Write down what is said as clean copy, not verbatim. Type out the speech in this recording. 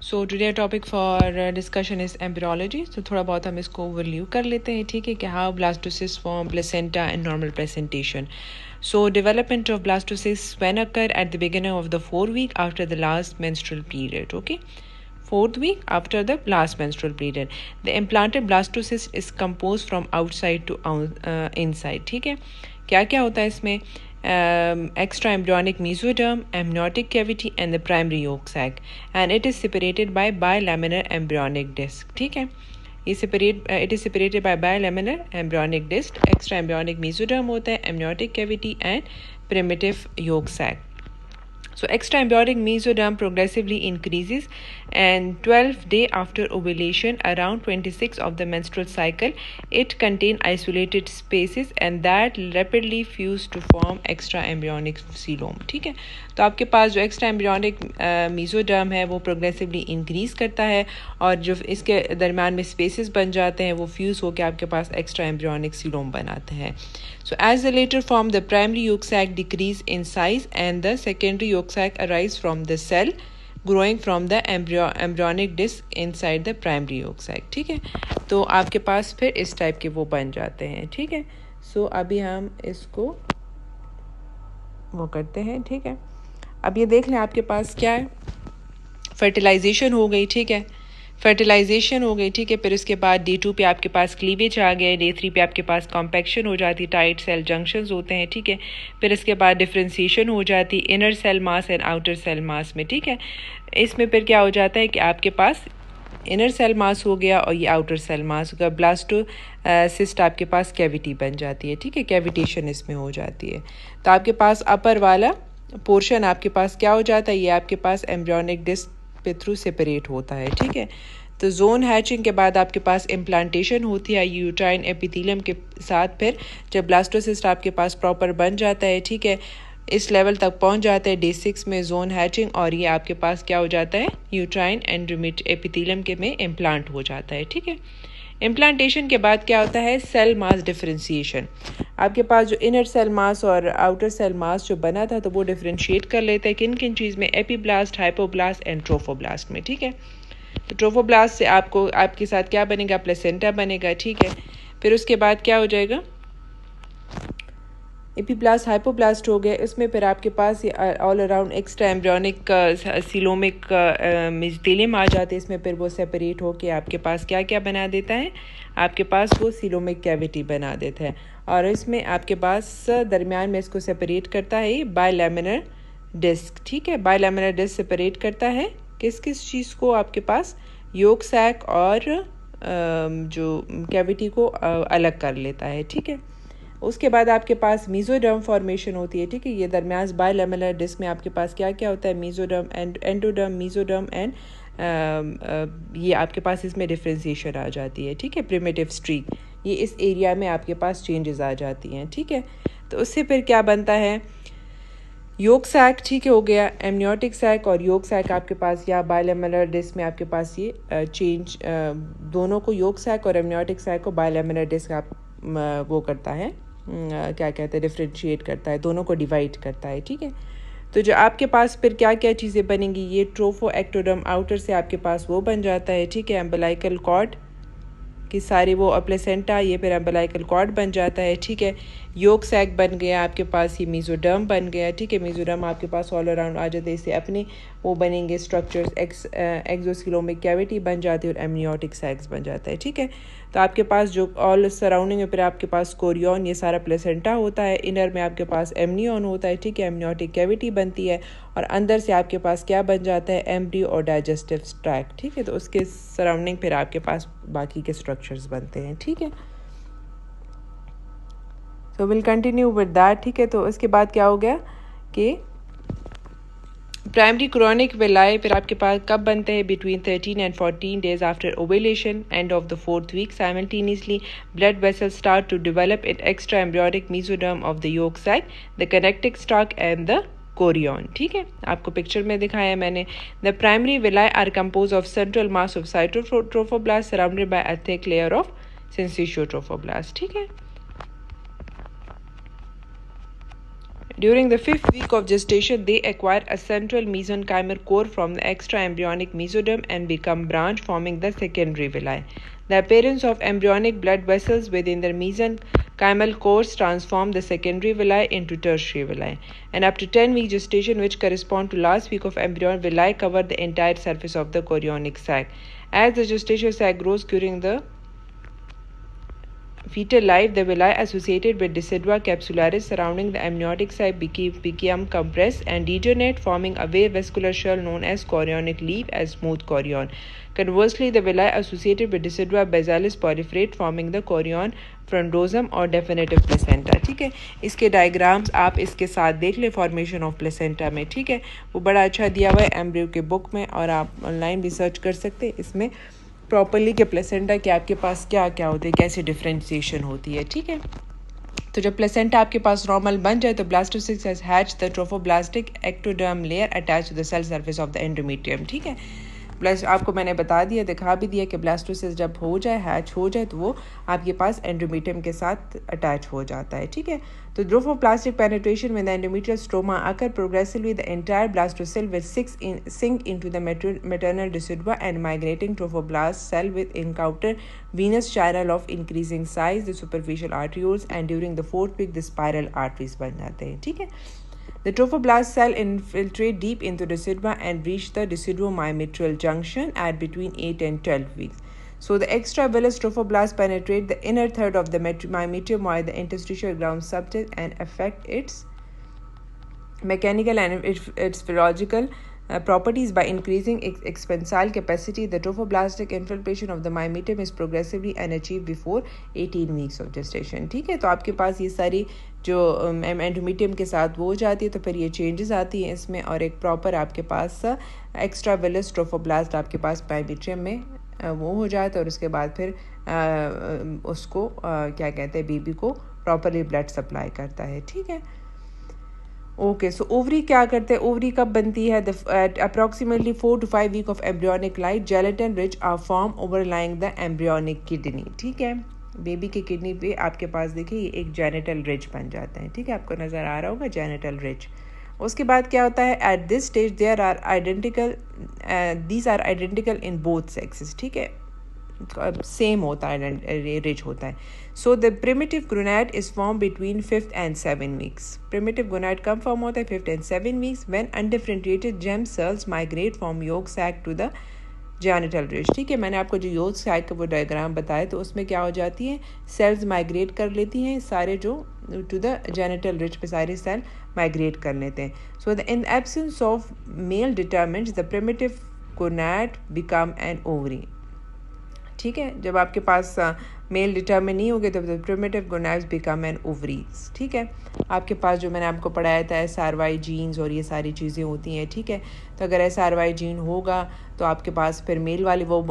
So today topic for discussion is embryology. तो थोड़ा बहुत हम इसको ओवरव्यू कर लेते हैं, ठीक है, कि how blastocyst form placenta and normal presentation. So development of blastocysts when occur at the beginning of the 4th week after the last menstrual period. Okay, 4th week after the last menstrual period. The implanted blastocyst is composed from outside to inside. ठीक है, क्या क्या होता है इसमें? Extra embryonic mesoderm, amniotic cavity and the primary yolk sac, and it is separated by bilaminar embryonic disc. ठीक है, it is separated by bilaminar embryonic disc. Extra embryonic mesoderm होता है, amniotic cavity and primitive yolk sac. So extra embryonic mesoderm progressively increases, and 12th day after ovulation, around 26 of the menstrual cycle, it contains isolated spaces and that rapidly fuse to form extra embryonic coelom. ठीक है, तो आपके पास जो extra embryonic mesoderm है वो progressively increase करता है और जो इसके दरम्यान में स्पेसेस बन जाते हैं वो फ्यूज़ होकर आपके पास एक्स्ट्रा एम्ब्रियोनिक सीलोम बनाते हैं. So as the later form, the primary yolk sac decrease in size and the secondary yolk sac arise from the cell growing from the embryonic disc inside the primary yolk sac. ठीक है, तो आपके पास फिर इस type के वो बन जाते हैं. ठीक है, सो अभी हम इसको वो करते हैं. ठीक है, अब ये देख लें आपके पास क्या है, फर्टिलाइजेशन हो गई. ठीक है, फर्टिलाइजेशन हो गई. ठीक है, फिर उसके बाद D2 पे आपके पास क्लीवेज आ गया, D3 पे आपके पास कॉम्पैक्शन हो जाती, टाइट सेल जंक्शंस होते हैं. ठीक है, फिर इसके बाद डिफ्रेंसिएशन हो जाती inner cell mass and outer cell mass में. ठीक है, इसमें फिर क्या हो जाता है कि आपके पास इनर सेल मास हो गया और ये आउटर सेल मास होगा. ब्लास्टोसिस्ट आपके पास कैविटी बन जाती है. ठीक है, कैविटेशन इसमें हो जाती है. तो आपके पास अपर वाला पोर्शन आपके पास क्या हो जाता है, ये आपके पास एम्ब्रियोनिक डिस्क पे थ्रू सेपरेट होता है. ठीक है, तो जोन हैचिंग के बाद आपके पास इम्प्लांटेशन होती है यूट्राइन एपिथेलियम के साथ. फिर जब ब्लास्टोसिस्ट आपके पास प्रॉपर बन जाता है, ठीक है, इस लेवल तक पहुंच जाता है डे 6 में जोन हैचिंग, और ये आपके पास क्या हो जाता है, यूट्राइन एंड्रोमेट एपिथेलियम के में इम्प्लांट हो जाता है. ठीक है, इम्प्लांटेशन के बाद क्या होता है, सेल मास डिफरेंशिएशन. आपके पास जो इनर सेल मास और आउटर सेल मास जो बना था तो वो डिफरेंशिएट कर लेते हैं किन किन चीज़ में, एपीब्लास्ट, हाइपोब्लास्ट एंड ट्रोफोब्लास्ट में. ठीक है, तो ट्रोफोब्लास्ट से आपको आपके साथ क्या बनेगा, प्लेसेंटा बनेगा. ठीक है, फिर उसके बाद क्या हो जाएगा, एपीब्लास्ट हाइपोब्लास्ट हो गए. इसमें फिर आपके पास all around extra embryonic coelomic mesenterium आ जाते हैं. इसमें फिर वो सेपरेट होके आपके पास क्या क्या बना देता है, आपके पास वो सीलोमिक कैविटी बना देता है. और इसमें आपके पास दरमियान में इसको सेपरेट करता है बायलैमिनर डिस्क. ठीक है, बायलैमिनर डिस्क सेपरेट करता है किस किस चीज़ को, आपके पास योक सैक और जो कैविटी को अलग कर लेता है. ठीक है, उसके बाद आपके पास मीजोडर्म फॉर्मेशन होती है. ठीक है, ये दरमियान बायलैमिनर डिस्क में आपके पास क्या क्या होता है, mesoderm and endoderm, mesoderm and ये आपके पास इसमें डिफ्रेंसिएशन आ जाती है. ठीक है, प्रिमिटिव स्ट्रीक, ये इस एरिया में आपके पास चेंजेस आ जाती हैं. ठीक है, तो उससे फिर क्या बनता है, योक सैक. ठीक है, हो गया एमनियोटिक सैक और योक सैक आपके पास, या बायलैमिनर डिस्क में आपके पास ये चेंज दोनों को, योक सैक और एमनियोटिक सैक को बायलैमिनर डिस्क आप वो करता है, क्या कहते हैं, डिफ्रेंशिएट करता है, दोनों को डिवाइड करता है. ठीक है, तो जो आपके पास फिर क्या क्या चीज़ें बनेंगी, ये ट्रोफो एक्टोडर्म आउटर से आपके पास वो बन जाता है. ठीक है, अम्बिलाइकल कॉर्ड कि सारी वो प्लेसेंटा, ये फिर अम्बिलाइकल कॉर्ड बन जाता है. ठीक है, योक सैक बन गया आपके पास, ये मीजोडर्म बन गया. ठीक है, मीजोडर्म आपके पास ऑल अराउंड आ जाते हैं, इससे अपने वो बनेंगे स्ट्रक्चर्स, एक्सोसीलोमिक कैविटी बन जाती है और एमनियोटिक सैक्स बन जाता है. ठीक है, तो आपके पास जो ऑल सराउंडिंग में फिर आपके पास कोरियन, ये सारा प्लेसेंटा होता है, इनर में आपके पास एमनियन होता है. ठीक है, एमनियोटिक कैविटी बनती है और अंदर से आपके पास क्या बन जाता है, एम्ब्रियो और डाइजेस्टिव ट्रैक्ट. ठीक है, तो उसके सराउंडिंग फिर आपके पास बाकी के स्ट्रक्चर्स बनते हैं. ठीक है, तो विल कंटिन्यू विद दैट. ठीक है, तो इसके बाद क्या हो गया कि प्राइमरी क्रोनिक विलाई फिर आपके पास कब बनते हैं, between 13 and 14 days after ovulation, end of the 4th week. Simultaneously blood vessels start to develop in extra embryonic mesoderm of the yolk sac, the connecting stalk and the chorion. ठीक है, आपको picture में दिखाया मैंने. The primary villi are compose of central mass of cytotrophoblast surrounded by a thick layer of syncytiotrophoblast. ठीक है, During the 5th week of gestation, they acquire a central mesenchymal core from the extra-embryonic mesoderm and become branch, forming the secondary villi. The appearance of embryonic blood vessels within the mesenchymal cores transform the secondary villi into tertiary villi. And up to 10-week gestation, which correspond to last week of embryonic villi, cover the entire surface of the chorionic sac. As the gestational sac grows during the fetal life, the villi associated with decidua capsularis surrounding the amniotic sac become compressed and degenerate, forming a vascular shell known as chorionic leaf as smooth chorion. Conversely, the villi associated with decidua basalis proliferate, forming the chorion फ्रंडोजम और definitive placenta. ठीक है, इसके diagrams आप इसके साथ देख ले formation of placenta में. ठीक है, वो बड़ा अच्छा दिया हुआ है एम्ब्रियो के बुक में और आप ऑनलाइन भी सर्च कर सकते हैं इसमें प्रॉपरली के प्लेसेंटा के आपके पास क्या क्या होते हैं, कैसे डिफ्रेंशिएशन होती है. ठीक है, तो जब प्लेसेंटा आपके पास नॉर्मल बन जाए तो blastocyst has hatch the trophoblastic ectoderm layer attach to the cell surface of the endometrium. ठीक है, प्लस आपको मैंने बता दिया, दिखा भी दिया कि ब्लास्टोसिस्ट जब हो जाए, हैच हो जाए, तो वो आपके पास एंडोमेट्रियम के साथ अटैच हो जाता है. ठीक है, तो ट्रोफोप्लास्टिक पेनिट्रेशन में द एंडोमेट्रियल स्ट्रोमा आकर progressively the entire blastocoel will sink into the maternal decidua and migrating trophoblast cell with encounter venous channel of increasing size, the superficial arterioles, and during the 4th week the spiral arteries बन जाते हैं. ठीक है, the trophoblast cell infiltrate deep into the decidua and reach the deciduomyometrial junction at between 8 and 12 weeks. So the extravillous trophoblast penetrate the inner third of the myometrium via the interstitial ground substance and affect its mechanical and its physiological properties by increasing its expansile capacity. The trophoblastic infiltration of the myometrium is progressively unachieved before 18 weeks of gestation. ठीक है, तो आपके पास ये सारी जो endometrium के साथ वो हो जाती है, तो फिर ये चेंजेस आती हैं इसमें और एक प्रॉपर आपके पास एक्स्ट्राविलस ट्रोफोब्लास्ट आपके पास मयोमेट्रियम में वो हो जाता है और उसके बाद फिर उसको क्या कहते हैं, बेबी को प्रॉपरली ब्लड सप्लाई करता है. ठीक है, ओके. सो ओवरी क्या करते हैं, ओवरी कब बनती है, approximately 4 to 5 week of embryonic life gelatin ridge are form overlying the embryonic kidney. ठीक है, बेबी की किडनी पे आपके पास देखिए ये एक जेनिटल रिच बन जाता है. ठीक है, आपको नज़र आ रहा होगा जेनिटल रिच. उसके बाद क्या होता है, at this stage there are identical, these are identical in both sexes. ठीक है, सेम होता है, रिच होता है. So the primitive gonad is form between 5th and 7 weeks. Primitive gonad कब फॉर्म होता है, 5th and 7 weeks, when undifferentiated germ cells migrate from yolk sac to the genital ridge. ठीक है, मैंने आपको जो योक सैक का वो डायग्राम बताया, तो उसमें क्या हो जाती है, सेल्स माइग्रेट कर लेती हैं सारे, जो टू द जेनिटल रिच पे सारे सेल माइग्रेट कर लेते हैं. So the in absence of male determinants the primitive gonad become an ovary. ठीक है, जब आपके पास मेल डिटर्मिन नहीं होगे तो primitive gonads become an ovaries. ठीक है, आपके पास जो मैंने आपको पढ़ाया था SRY जीन्स और ये सारी चीज़ें होती हैं. ठीक है, तो अगर SRY जीन होगा तो आपके पास फिर मेल वाले वो